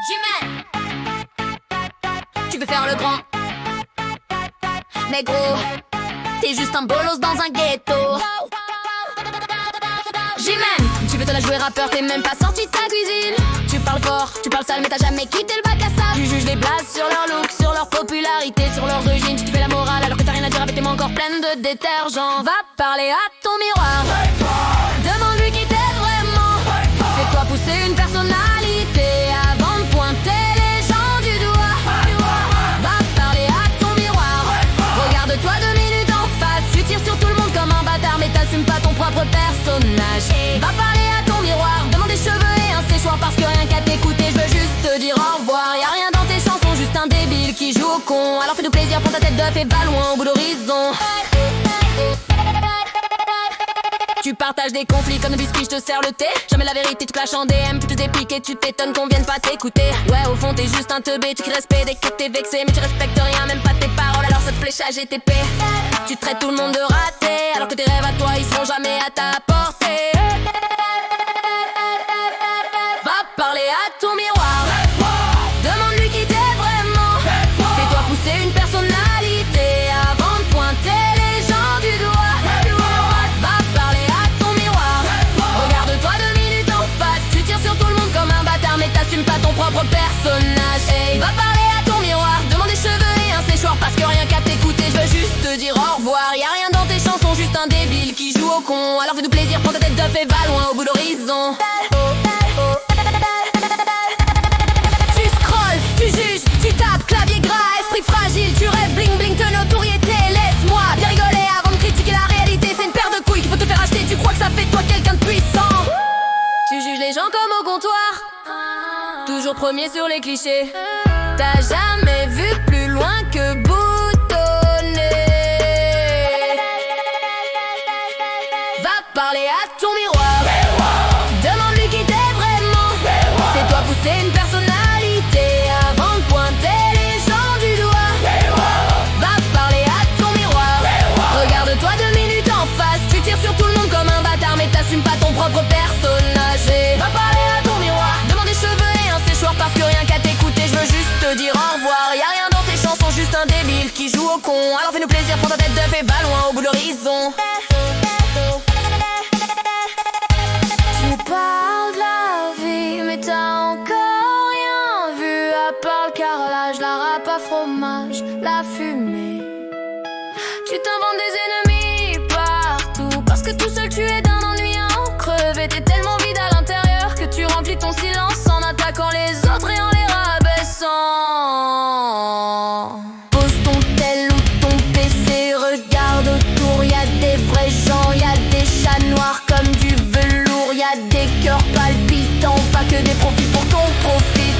J-Man, tu veux faire le grand, mais gros, t'es juste un bolos dans un ghetto. J-Man, tu veux te la jouer rappeur, t'es même pas sorti de ta cuisine. Tu parles fort, tu parles sale, mais t'as jamais quitté le bac à sable. Tu juges les blazes sur leur look, sur leur popularité, sur leurs origines. Tu te fais la morale alors que t'as rien à dire avec tes mains encore pleines de détergent. Va parler à ton miroir, demande-lui qui t'es vraiment. Fais-toi pousser une personnalité avant de pointer les gens du doigt. Va parler à ton miroir, regarde-toi 2 minutes en face. Tu tires sur tout le monde comme un bâtard, mais t'assumes pas ton propre personnage. Va parler à ton miroir, demande des cheveux et un séchoir, parce que rien qu'à t'écouter, je veux juste te dire au revoir. Y'a rien dans tes chansons, juste un débile qui joue au con. Alors fais-nous plaisir, prends ta tête d'œuf et va loin au bout de l'horizon. Tu partages des conflits comme des biscuits, je te sers le thé. Jamais la vérité, tu clashes en DM, tu te dépiques et tu t'étonnes qu'on vienne pas t'écouter. Ouais, au fond t'es juste un teubé, tu cries respect dès que t'es vexé, mais tu respectes rien, même pas tes paroles, alors ça te fléchage et TP. Tu traites tout le monde de raté, alors que tes rêves à toi, ils seront jamais à ta portée. Va parler à ton miroir, demande-lui qui t'es vraiment. Fais-toi pousser une personnalité avant de pointer les gens du doigt. Va parler à ton miroir, regarde-toi 2 minutes en face. Tu tires sur tout le monde comme un bâtard, mais t'assumes pas ton propre personnage. Hey, va parler à ton miroir, demande des cheveux et un séchoir, parce que rien qu'à t'écouter, je veux juste te dire au revoir. Y'a rien dans tes chansons, juste un débile qui joue au con. Alors fais-nous plaisir, prends ta tête d'œuf et va loin au bout de l'horizon. Tu scrolles, tu juges, tu tapes, clavier gras, esprit fragile. Tu rêves bling bling de notoriété. Laisse-moi bien rigoler avant de critiquer la réalité. C'est une paire de couilles qu'il faut te faire acheter. Tu crois que ça fait de toi quelqu'un de puissant. Tu juges les gens comme au comptoir, toujours premier sur les clichés. T'as jamais vu plus loin que boutonné. Va parler à ton miroir, demande-lui qui t'es vraiment. Fais-toi pousser une personnalité avant de pointer les gens du doigt. Va parler à ton miroir, regarde-toi 2 minutes en face. Tu tires sur tout le monde comme un bâtard, mais t'assumes pas ton propre personnage. Et va parler à ton miroir, demande des cheveux et un séchoir, parce que rien qu'à t'écouter, je veux juste te dire au revoir. Y'a rien dans tes chansons, juste un débile qui joue au con. Alors fais-nous plaisir, prends ta tête d'œuf et va loin au bout de l'horizon. Tu parles de la vie, mais t'as encore rien vu, à part le carrelage, la râpe à fromage, la fumée. Tu t'inventes des ennemis partout, parce que tout seul tu es d'un ennui à en crever. T'es tellement vide à l'intérieur que tu remplis ton silence en attaquant les autres et en les rabaissant. Pose ton tel ou ton PC, regarde autour, y'a des vrais gens, y'a des chats noirs comme du velours, y'a des cœurs palpitants, pas que des profits pour ton profit.